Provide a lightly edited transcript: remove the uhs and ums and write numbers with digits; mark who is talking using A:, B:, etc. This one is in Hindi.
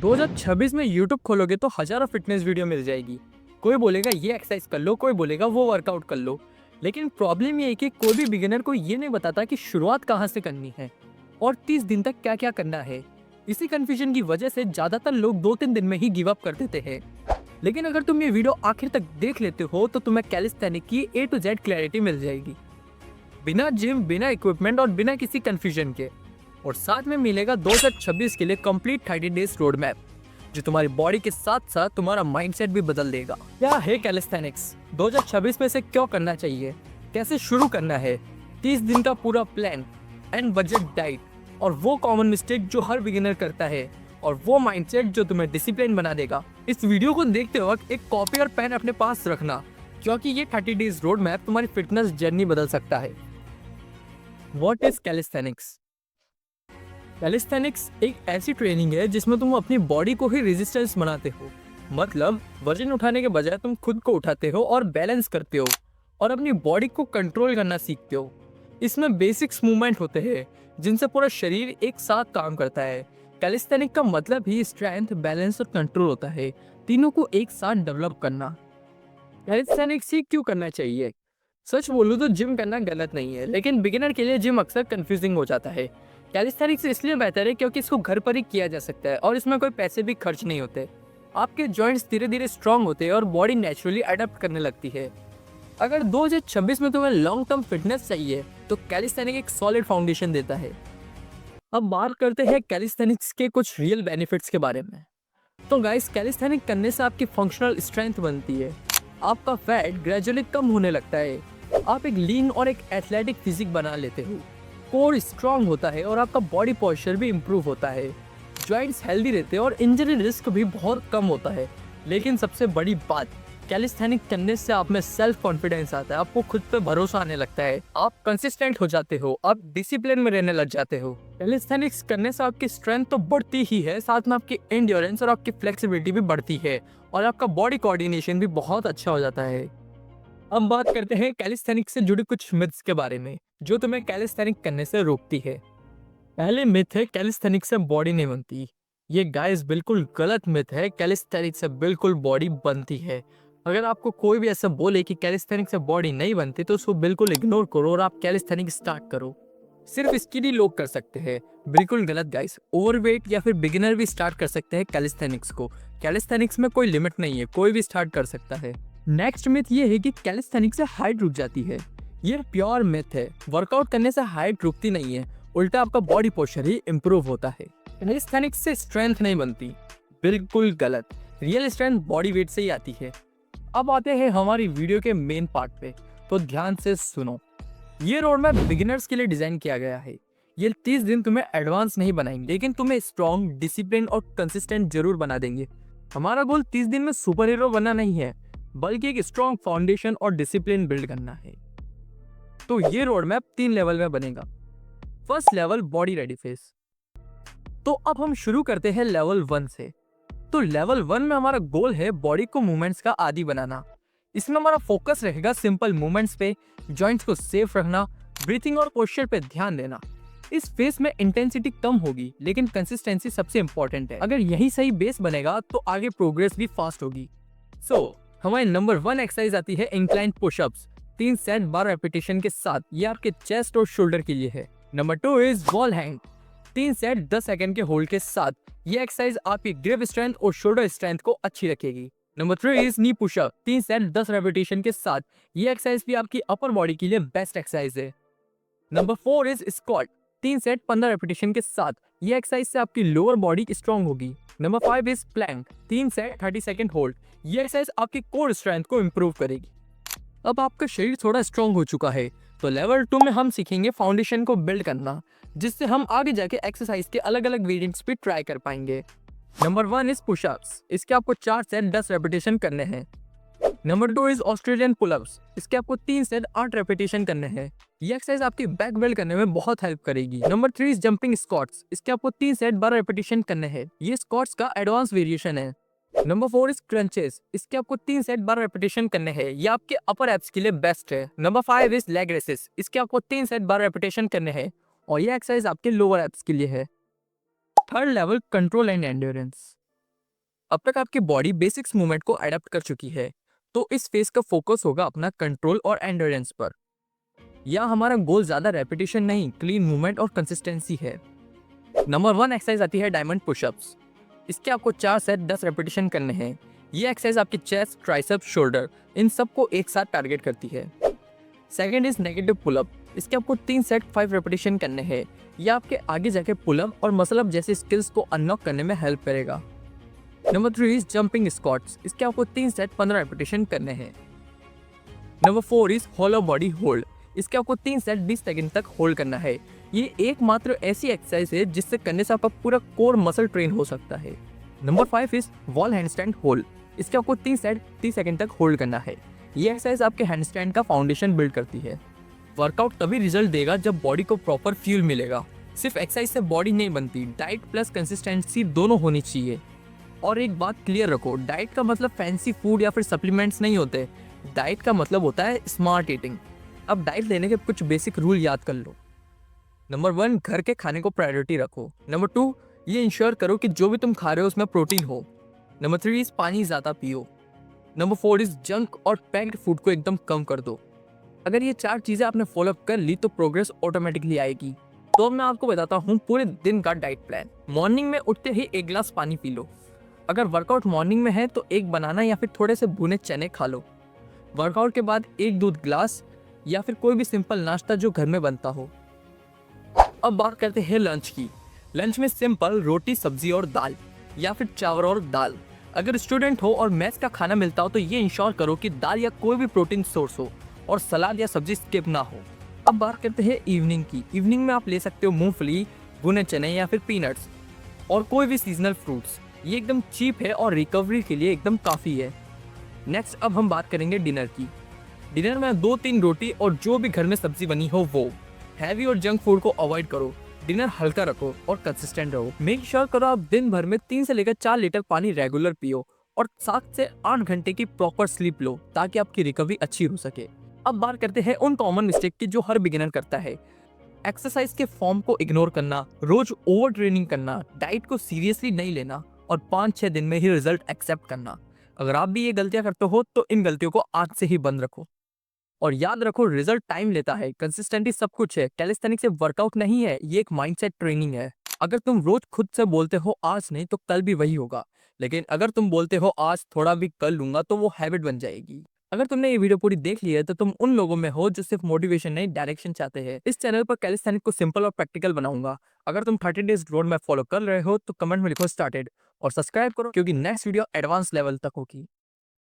A: 2026 में यूट्यूब खोलोगे तो हजारों फिटनेस वीडियो मिल जाएगी। कोई बोलेगा ये एक्सरसाइज कर लो, कोई बोलेगा वो वर्कआउट कर लो। लेकिन प्रॉब्लम ये है कि कोई भी बिगिनर को ये नहीं बताता कि शुरुआत कहाँ से करनी है और 30 दिन तक क्या क्या करना है। इसी कंफ्यूजन की वजह से ज्यादातर लोग 2-3 दिन में ही गिव अप कर देते हैं। लेकिन अगर तुम ये वीडियो आखिर तक देख लेते हो तो तुम्हें कैलिस्थेनिक की A to Z क्लैरिटी मिल जाएगी, बिना जिम, बिना इक्विपमेंट और बिना किसी कंफ्यूजन के। और साथ में मिलेगा 2026 के लिए कंप्लीट 30 डेज रोड मैप, जो तुम्हारी बॉडी के साथ साथ तुम्हारा माइंडसेट भी बदल देगा। क्या है कैलिस्थेनिक्स, 2026 में से क्यों करना चाहिए, कैसे शुरू करना है, 30 दिन का पूरा प्लान एंड बजट डाइट, और वो कॉमन मिस्टेक जो हर बिगिनर करता है, और वो माइंडसेट जो तुम्हें डिसिप्लिन बना देगा। इस वीडियो को देखते वक्त एक कॉपी और पेन अपने पास रखना, क्योंकि ये 30 डेज रोड मैप तुम्हारी फिटनेस जर्नी बदल सकता है। What is calisthenics? कैलिस्थेनिक्स एक ऐसी ट्रेनिंग है जिसमें तुम अपनी बॉडी को ही रेजिस्टेंस बनाते हो। मतलब वजन उठाने के बजाय तुम खुद को उठाते हो और बैलेंस करते हो और अपनी बॉडी को कंट्रोल करना सीखते हो। इसमें बेसिक्स मूवमेंट होते हैं जिनसे पूरा शरीर एक साथ काम करता है। कैलिस्थेनिक का मतलब ही स्ट्रेंथ, बैलेंस और कंट्रोल होता है, तीनों को एक साथ डेवलप करना। कैलिस्थेनिक्स ही क्यों करना चाहिए? सच बोलूं तो जिम करना गलत नहीं है, लेकिन बिगिनर के लिए जिम अक्सर कंफ्यूजिंग हो जाता है। कैलिस्थेनिक्स इसलिए बेहतर है क्योंकि इसको घर पर ही किया जा सकता है और इसमें कोई पैसे भी खर्च नहीं होते। आपके जॉइंट्स धीरे धीरे स्ट्रांग होते हैं और बॉडी नेचुरली अडेप्ट करने लगती है। अगर 2026 में तुम्हें लॉन्ग टर्म फिटनेस चाहिए तो कैलिस्थेनिक एक सॉलिड फाउंडेशन देता है। अब बात करते हैं कैलिस्थेनिक्स के कुछ रियल बेनिफिट्स के बारे में। तो गाइस, कैलिस्थेनिक करने से आपकी फंक्शनल स्ट्रेंथ बनती है, आपका फैट ग्रेजुअली कम होने लगता है, आप एक लीन और एक एथलेटिक फिजिक बना लेते हो, कोर स्ट्रांग होता है और आपका बॉडी पोस्चर भी इम्प्रूव होता है, जॉइंट्स हेल्दी रहते हैं और इंजरी रिस्क भी बहुत कम होता है। लेकिन सबसे बड़ी बात, कैलिस्थेनिक करने से आप में सेल्फ कॉन्फिडेंस आता है, आपको खुद पे भरोसा आने लगता है, आप कंसिस्टेंट हो जाते हो, आप डिसिप्लिन में रहने लग जाते हो। कैलिस्थेनिक्स करने से आपकी स्ट्रेंथ तो बढ़ती ही है, साथ में आपकी एंड्योरेंस और आपकी फ्लेक्सिबिलिटी भी बढ़ती है और आपका बॉडी कोऑर्डिनेशन भी बहुत अच्छा हो जाता है। अब बात करते हैं कैलिस्थेनिक्स से जुड़ी कुछ मिथ्स के बारे में जो तुम्हें कैलिस्थेनिक करने से रोकती है। पहले मिथ है कैलिस्थेनिक से बॉडी नहीं बनती। ये गाइस बिल्कुल गलत मिथ है, कैलिस्थेनिक से बिल्कुल बॉडी बनती है। अगर आपको कोई भी ऐसा बोले कि कैलिस्थेनिक से बॉडी नहीं बनती तो उसको बिल्कुल इग्नोर करो और आप कैलिस्थेनिक स्टार्ट करो। सिर्फ स्किनी लोग कर सकते हैं, बिल्कुल गलत गाइस। ओवरवेट या फिर बिगिनर भी स्टार्ट कर सकते हैं कैलिस्थेनिक्स को। कैलिस्थेनिक्स में कोई लिमिट नहीं है, कोई भी स्टार्ट कर सकता है। नेक्स्ट मिथ ये है कि कैलिस्थेनिक्स से हाइट रुक जाती है। ये प्योर मिथ है, वर्कआउट करने से हाइट रुकती नहीं है, उल्टा आपका बॉडी पोस्चर ही इम्प्रूव होता है। कैलिस्थेनिक्स से स्ट्रेंथ नहीं बनती, बिल्कुल गलत। रियल स्ट्रेंथ बॉडी वेट से ही आती है। अब आते हैं हमारी वीडियो के मेन पार्ट पे, तो ध्यान से सुनो। ये रोड मैप बिगिनर्स के लिए डिजाइन किया गया है। ये 30 दिन तुम्हें एडवांस नहीं बनाएंगे, लेकिन तुम्हें स्ट्रॉन्ग, डिसिप्लिन और कंसिस्टेंट जरूर बना देंगे। हमारा गोल 30 दिन में सुपर हीरो बनना नहीं है, बल्कि एक स्ट्रॉन्ग फाउंडेशन और डिसिप्लिन बिल्ड करना है। तो ये रोड मैप 3 लेवल में बनेगा। First level, body ready face. तो अब हम शुरू करते हैं लेवल 1 से। तो लेवल 1 में हमारा गोल है बॉडी को मूवमेंट्स का आदी बनाना। इसमें हमारा फोकस रहेगा सिंपल मूवमेंट्स पे, जॉइंट्स को सेफ रखना, ब्रीथिंग और पोस्चर पे ध्यान देना। इस फेस में इंटेंसिटी कम होगी, लेकिन कंसिस्टेंसी सबसे इंपॉर्टेंट है। अगर यही सही बेस बनेगा तो आगे प्रोग्रेस भी फास्ट होगी। हमारी नंबर 1 एक्सरसाइज आती है इंक्लाइन पुशअप्स, 3 सेट 12 रेपिटेशन के साथ। ये आपके चेस्ट और शोल्डर के लिए है। Number 2 is wall hang, 3 set 10 second के होल्ड के साथ। ये एक्सरसाइज आपकी ग्रिप स्ट्रेंथ और शोल्डर स्ट्रेंथ को अच्छी रखेगी। Number 3 is knee pushup, 3 set 10 repetition के साथ। ये एक्सरसाइज भी आपकी अपर बॉडी के लिए बेस्ट एक्सरसाइज है। Number 4 is squat, 3 set 15 repetition के साथ। ये एक्सरसाइज से आपकी लोअर बॉडी स्ट्रांग होगी। Number 5 is plank, 3 set 30 second hold. ये एक्सरसाइज आपकी कोर स्ट्रेंथ को इंप्रूव करेगी। अब आपका शरीर थोड़ा स्ट्रांग हो चुका है, तो लेवल 2 में हम सीखेंगे फाउंडेशन को बिल्ड करना, जिससे हम आगे जाके एक्सरसाइज के अलग अलग वेरिएंट्स भी ट्राई कर पाएंगे। नंबर 1 इज पुशअप्स, इसके आपको 4 सेट 10 रेपिटेशन करने हैं। नंबर 2 इज ऑस्ट्रेलियन पुलअप्स, इसके आपको 3 सेट 8 रेपिटेशन करने हैं। ये एक्सरसाइज आपकी बैक बिल्ड करने में बहुत हेल्प करेगी। नंबर 3 इज जंपिंग स्क्वाट्स, इसके आपको 3 सेट 12 रेपिटेशन करने हैं। ये स्क्वाट्स का एडवांस वेरिएशन है। नंबर 4 इज क्रंचेस, इसके आपको 3 सेट 12 रेपिटेशन करने हैं। ये आपके अपर एब्स के लिए बेस्ट है। नंबर 5 इज लेग रेसेस, इसके आपको 3 सेट 12 रेपिटेशन करने हैं और ये एक्सरसाइज आपके लोअर एब्स के लिए है। Third level, control and endurance. अब तक आपकी बॉडी बेसिक्स मूवमेंट को अडेप्ट कर चुकी है, तो इस फेज का फोकस होगा अपना कंट्रोल और एंड्योरेंस पर। यहाँ हमारा गोल ज्यादा रेपिटेशन नहीं, क्लीन मूवमेंट और कंसिस्टेंसी है। नंबर 1 एक्सरसाइज आती है डायमंड पुशअप्स। इसके आपको 4 सेट 10 रेपिटेशन करने हैं। ये एक्सरसाइज आपकी चेस्ट, ट्राइसेप्स, शोल्डर इन सबको एक साथ टारगेट करती है। Second is negative pullup. इसके आपको 3 सेट 5 रेपिटेशन करने हैं। यह आपके आगे जाके पुलअप और मसल अप जैसे स्किल्स को अनलॉक करने में हेल्प करेगा। Number 3 is jumping squats. इसके आपको 3 सेट 15 रेपिटेशन करने हैं। Number 4 is hollow body hold. इसके आपको 3 सेट 20 सेकंड तक होल्ड करना है। ये एकमात्र ऐसी एक्सरसाइज है जिससे करने से आपका पूरा कोर मसल ट्रेन हो सकता है। Number 5 is wall handstand hold. इसके आपको 3 सेट 30 सेकंड तक होल्ड करना है। ये एक्सरसाइज आपके हैंडस्टैंड का फाउंडेशन बिल्ड करती है। वर्कआउट तभी रिजल्ट देगा जब बॉडी को प्रॉपर फ्यूल मिलेगा। सिर्फ एक्सरसाइज से बॉडी नहीं बनती, डाइट प्लस कंसिस्टेंसी दोनों होनी चाहिए। और एक बात क्लियर रखो, डाइट का मतलब फैंसी फूड या फिर सप्लीमेंट्स नहीं होते। डाइट का मतलब होता है स्मार्ट ईटिंग। अब डाइट लेने के कुछ बेसिक रूल याद कर लो। नंबर 1, घर के खाने को प्रायोरिटी रखो। नंबर 2, ये इंश्योर करो कि जो भी तुम खा रहे हो उसमें प्रोटीन हो। नंबर 3, पानी ज़्यादा पियो। नंबर 4 इज जंक और पैक्ड फूड को एकदम कम कर दो। अगर ये 4 चीज़ें आपने फॉलोअप कर ली तो प्रोग्रेस ऑटोमेटिकली आएगी। तो अब मैं आपको बताता हूँ पूरे दिन का डाइट प्लान। मॉर्निंग में उठते ही 1 गिलास पानी पी लो। अगर वर्कआउट मॉर्निंग में है तो 1 बनाना या फिर थोड़े से भुने चने खा लो। वर्कआउट के बाद 1 दूध ग्लास या फिर कोई भी सिंपल नाश्ता जो घर में बनता हो। अब बात करते हैं लंच की। लंच में सिंपल रोटी, सब्जी और दाल या फिर चावल और दाल। अगर स्टूडेंट हो और मैथ्स का खाना मिलता हो तो ये इंश्योर करो कि दाल या कोई भी प्रोटीन सोर्स हो और सलाद या सब्जी स्किप ना हो। अब बात करते हैं इवनिंग की। इवनिंग में आप ले सकते हो मूंगफली, भुने चने या फिर पीनट्स और कोई भी सीजनल फ्रूट्स। ये एकदम चीप है और रिकवरी के लिए एकदम काफ़ी है। नेक्स्ट अब हम बात करेंगे डिनर की। डिनर में 2-3 रोटी और जो भी घर में सब्जी बनी हो वो। हैवी और जंक फूड को अवॉइड करो। डिनर हल्का रखो और कंसिस्टेंट रहो। मेक श्योर करो आप दिन भर में 3 से लेकर 4 लीटर पानी रेगुलर पियो और 7 से 8 घंटे की प्रॉपर स्लीप लो ताकि आपकी रिकवरी अच्छी हो सके। अब बात करते हैं उन कॉमन मिस्टेक की जो हर बिगिनर करता है। एक्सरसाइज के फॉर्म को इग्नोर करना, रोज ओवर ट्रेनिंग करना, डाइट को सीरियसली नहीं लेना और 5-6 दिन में ही रिजल्ट एक्सेप्ट करना। अगर आप भी ये गलतियां करते हो तो इन गलतियों को आज से ही बंद रखो। और याद रखो, रिजल्ट टाइम लेता है, कंसिस्टेंसी सब कुछ है। कैलिस्थेनिक्स सिर्फ वर्कआउट नहीं है, ये एक माइंडसेट ट्रेनिंग है। अगर तुम रोज खुद से बोलते हो आज नहीं तो कल भी वही होगा, लेकिन अगर तुम बोलते हो आज थोड़ा भी कर लूंगा तो वो हैबिट बन जाएगी। अगर तुमने ये वीडियो पूरी देख ली है तो तुम उन लोगों में हो जो सिर्फ मोटिवेशन नहीं डायरेक्शन चाहते हैं। इस चैनल पर कैलिस्थेनिक्स को सिंपल और प्रैक्टिकल बनाऊंगा। अगर तुम 30 डेज रोड मैप फॉलो कर रहे हो तो कमेंट में लिखो स्टार्टेड और सब्सक्राइब करो क्योंकि नेक्स्ट वीडियो एडवांस लेवल तक होगी।